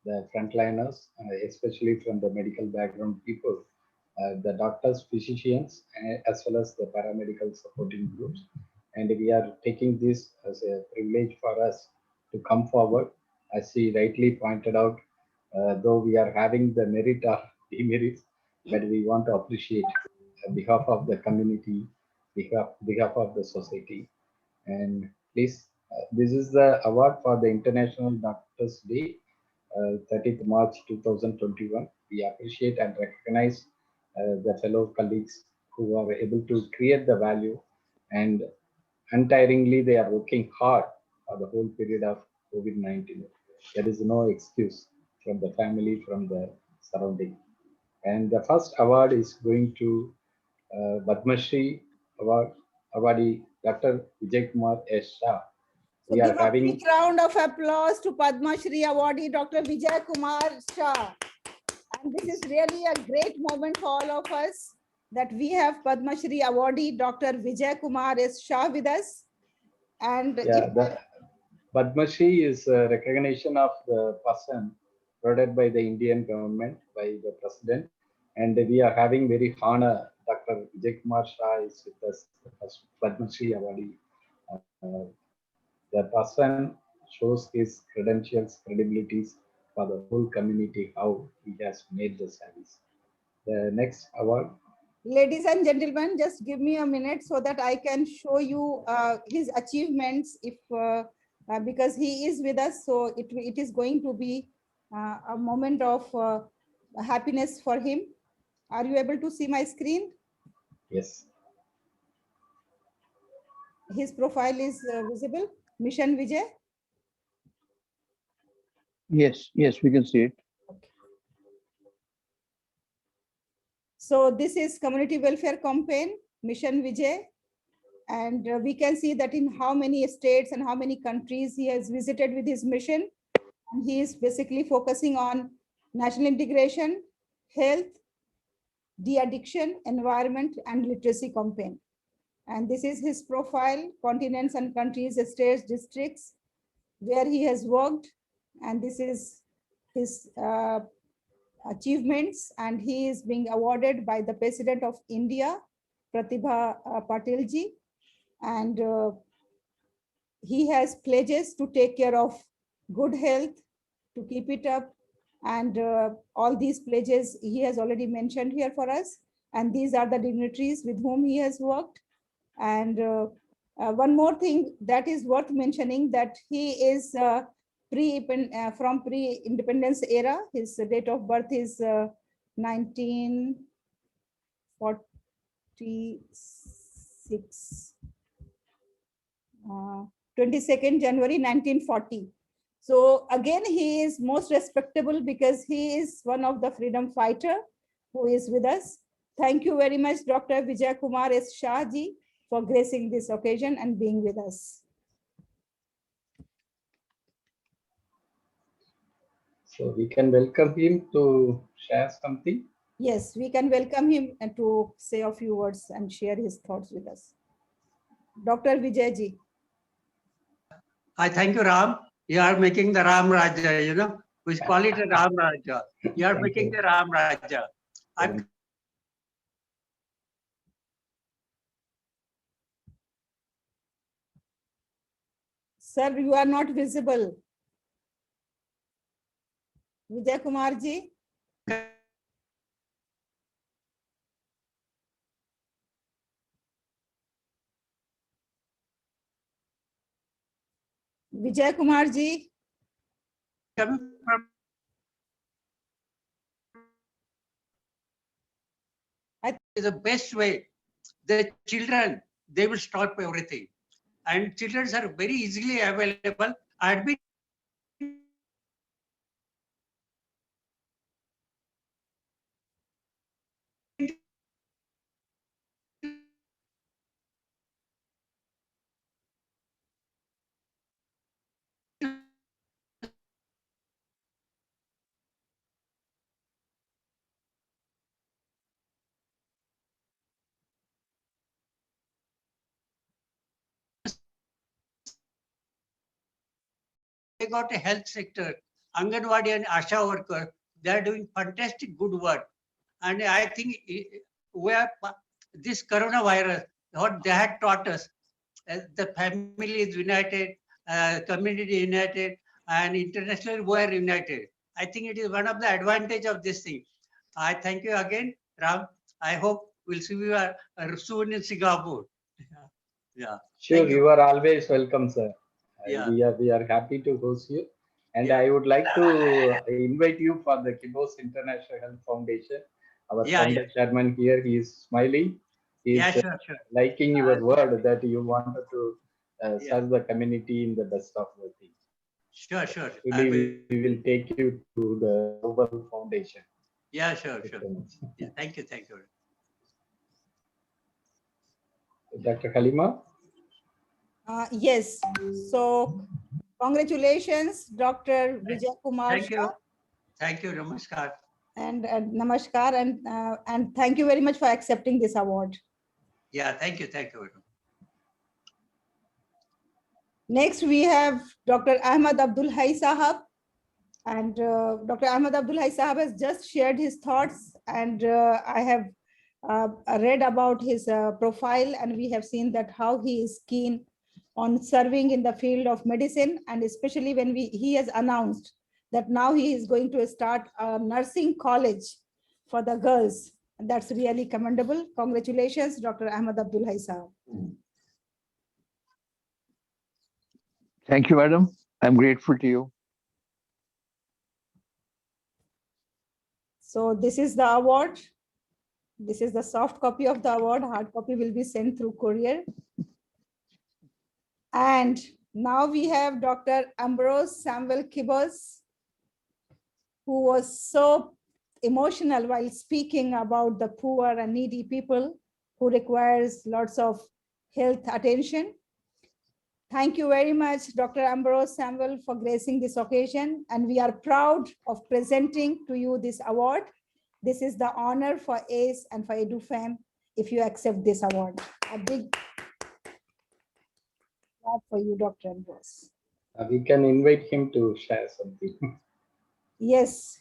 the frontliners, especially from the medical background people, the doctors, physicians, as well as the paramedical supporting groups. And we are taking this as a privilege for us to come forward. As he rightly pointed out, though we are having the merit or demerits, but we want to appreciate on behalf of the community, behalf of the society. And please, this is the award for the International Doctors Day, 30th March 2021. We appreciate and recognize the fellow colleagues who are able to create the value, and untiringly they are working hard for the whole period of COVID-19. There is no excuse from the family, from the surrounding. And the first award is going to Padma Shri Award awardee Dr. Vijay Kumar S. Shah. So We give are a having big round of applause to Padma Shri awardee Dr. Vijay Kumar Shah. And this is really a great moment for all of us that we have Padma Shri awardee Dr. Vijay Kumar S. Shah with us. And the Padma Shri is a recognition of the person provided by the Indian government, by the president, and we are having very honor. Dr. Vijay Kumar Shah is with us, the first Padma Shri awardee. Uh, the person shows his credentials, credibilities for the whole community, how he has made the service. The next award. ladies and gentlemen, just give me a minute so that I can show you his achievements if because he is with us. So it is going to be a moment of happiness for him. Are you able to see my screen? Yes. His profile is visible. Mission Vijay. Yes, yes, we can see it. Okay. So this is community welfare campaign, Mission Vijay. And we can see that in how many states and how many countries he has visited with his mission. And he is basically focusing on national integration, health, de-addiction, environment, and literacy campaign. And this is his profile, continents and countries, states, districts, where he has worked. And this is his achievements. And he is being awarded by the President of India, Pratibha Patil ji. And he has pledges to take care of good health, to keep it up. And all these pledges he has already mentioned here for us. And these are the dignitaries with whom he has worked. And one more thing that is worth mentioning, that he is from pre-independence era. His date of birth is 1946. 22nd January 1940. So again, he is most respectable because he is one of the freedom fighter who is with us. Thank you very much, Dr. Vijay Kumar S. Shah ji, for gracing this occasion and being with us. So we can welcome him to share something. Yes, we can welcome him and to say a few words and share his thoughts with us. Dr. Vijay ji. I thank you, Ram. You are making the Ram Raja, we call it a Ram Raja. You are making the Ram Raja. Sir, you are not visible. Vijay Kumar ji. Vijay Kumar ji. The best way, the children, they will stop everything. And children are very easily available. I had been they got a health sector. Anganwadi and Asha worker, they are doing fantastic good work. And I think this coronavirus, what they had taught us, the family is united, community united, and internationally we are united. I think it is one of the advantage of this thing. I thank you again, Ram. I hope we'll see you soon in Singapore. Yeah. Sure, Thank you. you are always welcome, sir. Yeah. We are happy to host you. And Yeah. I would like to invite you for the Kibos International Health Foundation. Our Yeah, founder yeah. chairman here, he is smiling. He Yeah, is sure, sure. liking your word that you wanted to Yeah. serve the community in the best of the things. Sure, sure. I Really, will. we will take you to the Global Foundation. Yeah, sure, Thank you sure. so much. Yeah, thank you, thank you. Dr. Halima? Yes, so congratulations, Dr. Vijay Kumar Thank Shah, you. Thank you. Namaskar. and namaskar, and thank you very much for accepting this award. Yeah, thank you. Thank you very much. Next, we have Dr. Ahmad Abdul Hai Sahab, and Dr. Ahmad Abdul Hai Sahab has just shared his thoughts, and I have read about his profile, and we have seen that how he is keen on serving in the field of medicine, and especially when he has announced that now he is going to start a nursing college for the girls. And that's really commendable. Congratulations, Dr. Ahmad Abdul Hai Sahab. Thank you, madam. I'm grateful to you. So this is the award. This is the soft copy of the award. Hard copy will be sent through courier. And now we have Dr. Ambrose Samuel Kibos, who was so emotional while speaking about the poor and needy people who requires lots of health attention. Thank you very much, Dr. Ambrose Samuel, for gracing this occasion. And we are proud of presenting to you this award. This is the honor for ACE and for EduFam if you accept this award. A big clap for you, Dr. Ambrose. We can invite him to share something. Yes,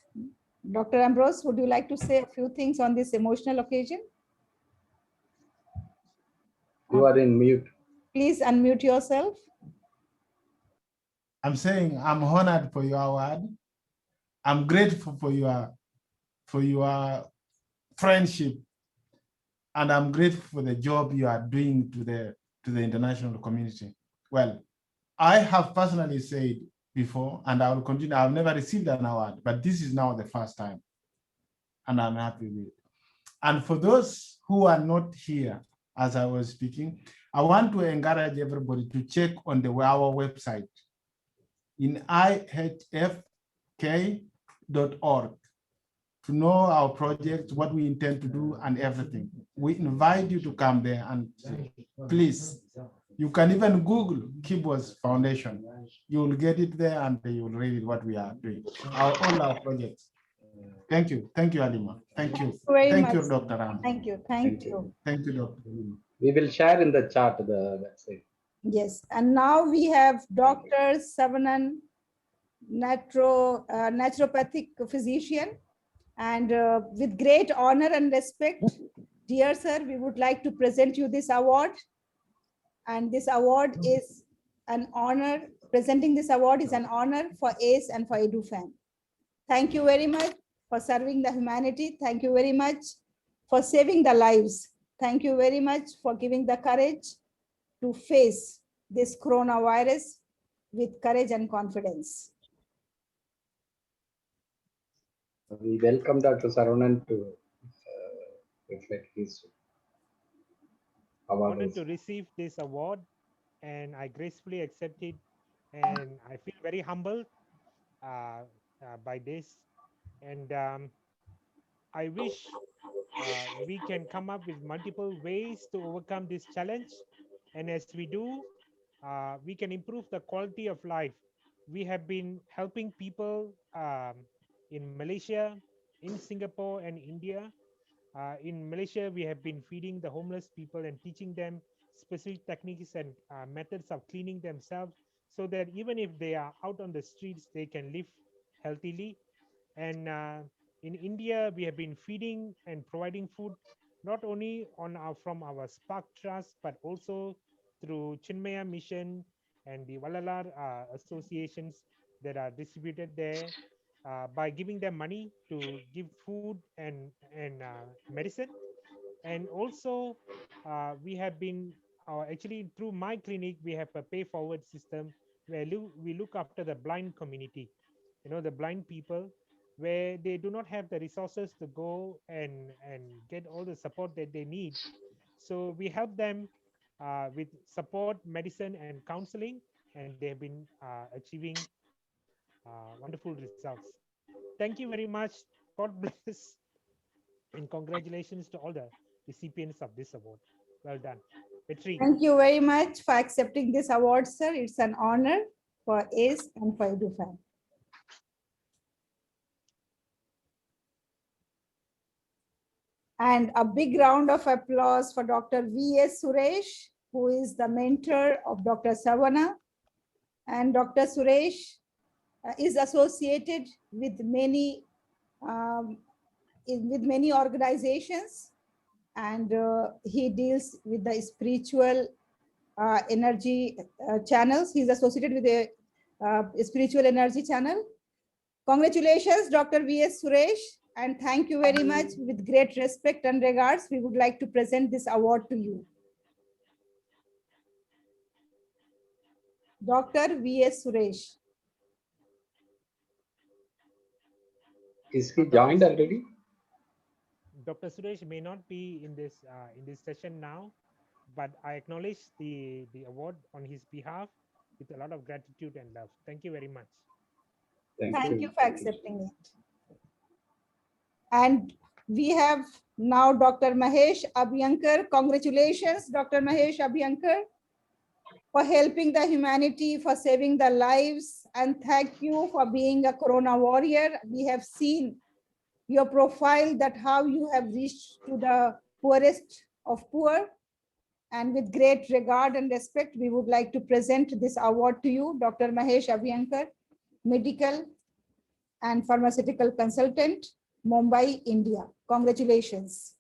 Dr. Ambrose, would you like to say a few things on this emotional occasion? You are in mute. Please unmute yourself. I'm saying I'm honored for your award. I'm grateful for your friendship, and I'm grateful for the job you are doing to the international community. Well, I have personally said before, and I will continue. I've never received an award, but this is now the first time, and I'm happy with it. And for those who are not here, as I was speaking, I want to encourage everybody to check on our website in ihfk.org to know our project, what we intend to do, and everything. We invite you to come there, and please, you can even Google Kibos Foundation. You will get it there, and you will read what we are doing, all our projects. Thank you. Thank you, Halima. Thank you. Thank you, Dr. Ram. Thank you. Thank you. Thank you, Dr. Halima. We will share in the chat the website. Yes, and now we have Dr. Savanan, naturopathic physician, and with great honor and respect, dear sir, we would like to present you this award. And this award is an honor. Presenting this award is an honor for ACE and for EduFam. Thank you very much for serving the humanity. Thank you very much for saving the lives. Thank you very much for giving the courage to face this coronavirus with courage and confidence. We welcome Dr. Saranan to reflect his award. Honored to receive this award, and I gracefully accept it, and I feel very humbled by this, and I wish we can come up with multiple ways to overcome this challenge, and as we do, we can improve the quality of life. We have been helping people in Malaysia, in Singapore, and India. In Malaysia, we have been feeding the homeless people and teaching them specific techniques and methods of cleaning themselves, so that even if they are out on the streets, they can live healthily. And in India, we have been feeding and providing food not only from our Spark Trust, but also through Chinmaya Mission and the Valalar associations that are distributed there, by giving them money to give food and medicine. And also, we have been actually through my clinic, we have a pay forward system where we look after the blind community, the blind people, where they do not have the resources to go and get all the support that they need. So we help them with support, medicine, and counseling, and they have been achieving wonderful results. Thank you very much. God bless, and congratulations to all the recipients of this award. Well done. Petri. Thank you very much for accepting this award, sir. It's an honor for ACE and for EduFam. And a big round of applause for Dr. V.S. Suresh, who is the mentor of Dr. Savana. And Dr. Suresh is associated with many organizations, and he deals with the spiritual energy channels. He's associated with a spiritual energy channel. Congratulations, Dr. V.S. Suresh, and thank you very much. With great respect and regards, we would like to present this award to you. Dr. V.S. Suresh. Is he joined already? Dr. Suresh may not be in this session now, but I acknowledge the award on his behalf with a lot of gratitude and love. Thank you very much. Thank you for accepting it. And we have now Dr. Mahesh Abhyankar. Congratulations, Dr. Mahesh Abhyankar, for helping the humanity, for saving the lives, and thank you for being a Corona warrior. We have seen your profile, that how you have reached to the poorest of poor. And with great regard and respect, we would like to present this award to you, Dr. Mahesh Abhyankar, medical and pharmaceutical consultant, Mumbai, India. Congratulations.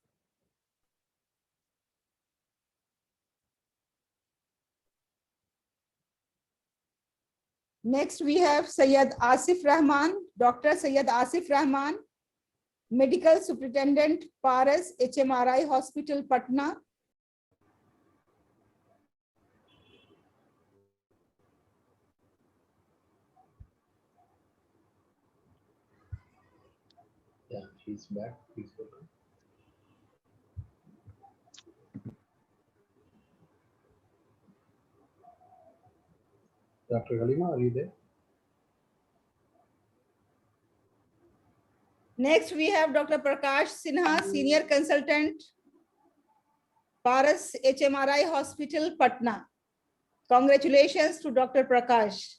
Next, we have Syed Asif Rahman, Dr. Syed Asif Rahman, Medical Superintendent, Paras HMRI Hospital, Patna. Yeah, she's back. Please welcome. Dr. Halima, are you there? Next, we have Dr. Prakash Sinha, Senior Consultant, Paras HMRI Hospital, Patna. Congratulations to Dr. Prakash.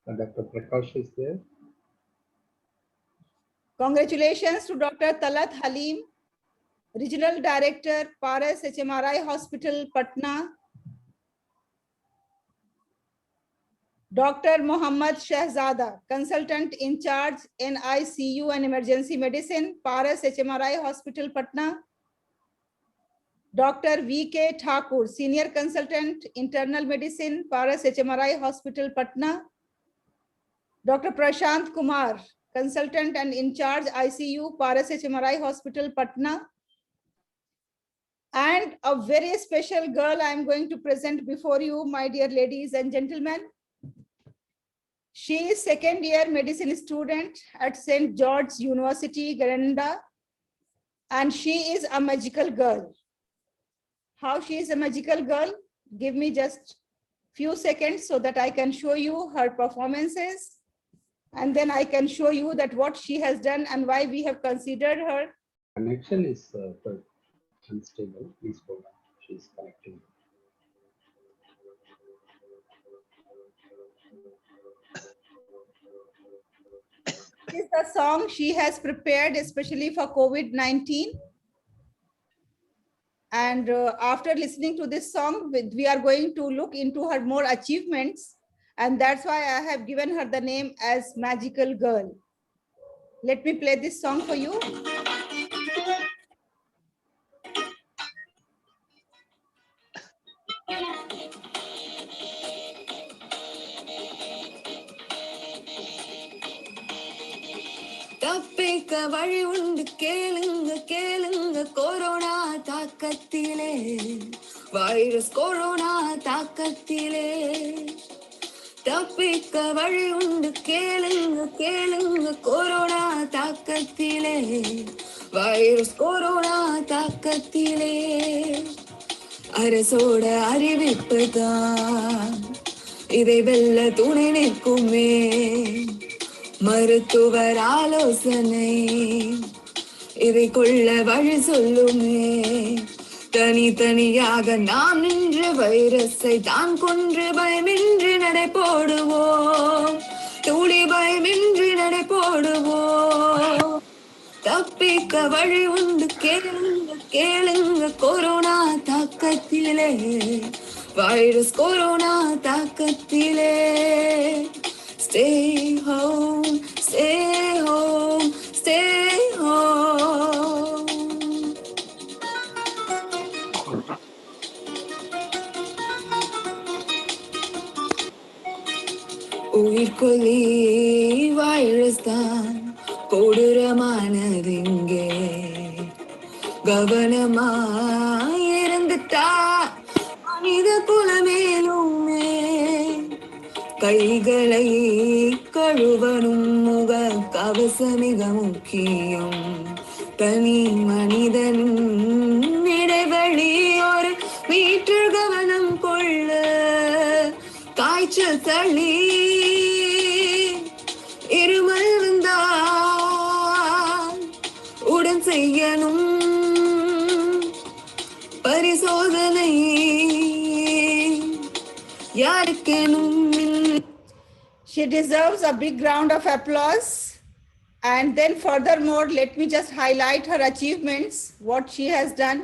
Dr. Prakash is there. Congratulations to Dr. Talat Halim, Regional Director, Paras HMRI Hospital, Patna. Dr. Mohammad Shahzada, Consultant in Charge NICU and Emergency Medicine, Paras HMRI Hospital, Patna. Dr. V.K. Thakur, Senior Consultant, Internal Medicine, Paras HMRI Hospital, Patna. Dr. Prashant Kumar, Consultant and in Charge ICU, Paras HMRI Hospital, Patna. And a very special girl I am going to present before you, my dear ladies and gentlemen. She is second year medicine student at St. George University, Granada, and she is a magical girl. How she is a magical girl? Give me just few seconds so that I can show you her performances, and then I can show you that what she has done and why we have considered her. Connection is unstable. Please hold on. She's connecting. This is the song she has prepared especially for COVID-19. And after listening to this song, we are going to look into her more achievements. And that's why I have given her the name as Magical Girl. Let me play this song for you. தப்பிக்க வழி உண்டு கேளுங்க கேளுங்க corona தாக்கத்திலே virus corona தாக்கத்திலே தப்பிக்க வழி உண்டு கேளுங்க கேளுங்க கொரோனா தாக்கத்திலே வைரஸ் கொரோனா தாக்கத்திலே அரசோட அறிவிப்பு தான் இதை வெல்ல துணை நிற்குமே மருத்துவர் ஆலோசனை இதை கொள்ள வழி சொல்லுமே தனித்தனியாக நாம் நின்று வைரஸை தான் கொன்று பயமின்றி நடை போடுவோம் துளி பயமின்றி நடை போடுவோம் தப்பிக்க வழி உண்டு கேளுங்க கேளுங்க கொரோனா தாக்கத்திலே வைரஸ் கொரோனா தாக்கத்திலே Stay home, stay home, stay home. உயிர்கொல்லி வைரஸ் தான் கொடூரமானது இங்கே கவனமாயிருந்துட்டா மனித குலமேலுமே கைகளை கழுவனும் முக கவசம் மிக முக்கியம் தனி மனிதனும் இடைவெளி ஒரு மீட்டர் கவனம் கொள்ள காய்ச்சல் தள்ளி இருமல் வந்தால் உடன் செய்யணும் பரிசோதனை யாருக்கேனும். She deserves a big round of applause. And then furthermore, let me just highlight her achievements, what she has done,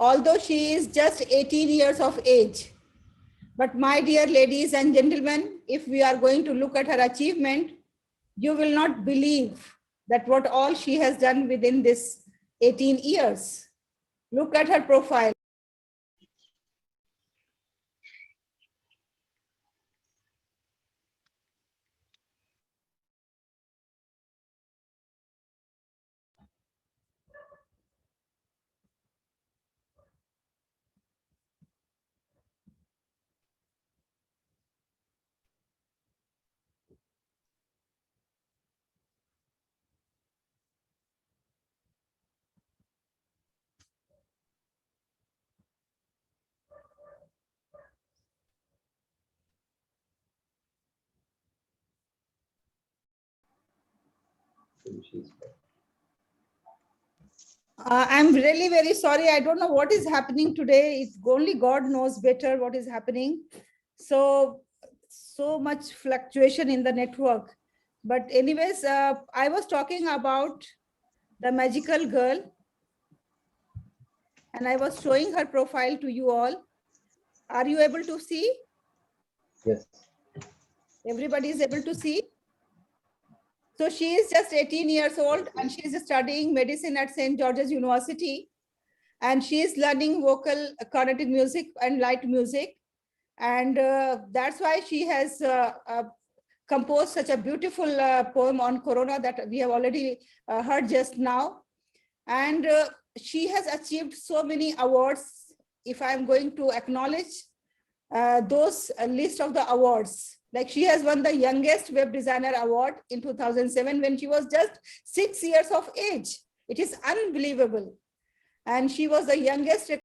although she is just 18 years of age. But my dear ladies and gentlemen, if we are going to look at her achievement, you will not believe that what all she has done within this 18 years. Look at her profile. I'm really very sorry. I don't know what is happening today. It's only God knows better what is happening. So much fluctuation in the network. But anyways, I was talking about the magical girl, and I was showing her profile to you all. Are you able to see? Yes. Everybody is able to see? So she is just 18 years old and she is studying medicine at St. George's University. And she is learning vocal, Carnatic music and light music. And that's why she has composed such a beautiful poem on Corona that we have already heard just now. And she has achieved so many awards. If I'm going to acknowledge those list of the awards, like she has won the youngest web designer award in 2007 when she was just 6 years of age. It is unbelievable. And she was the youngest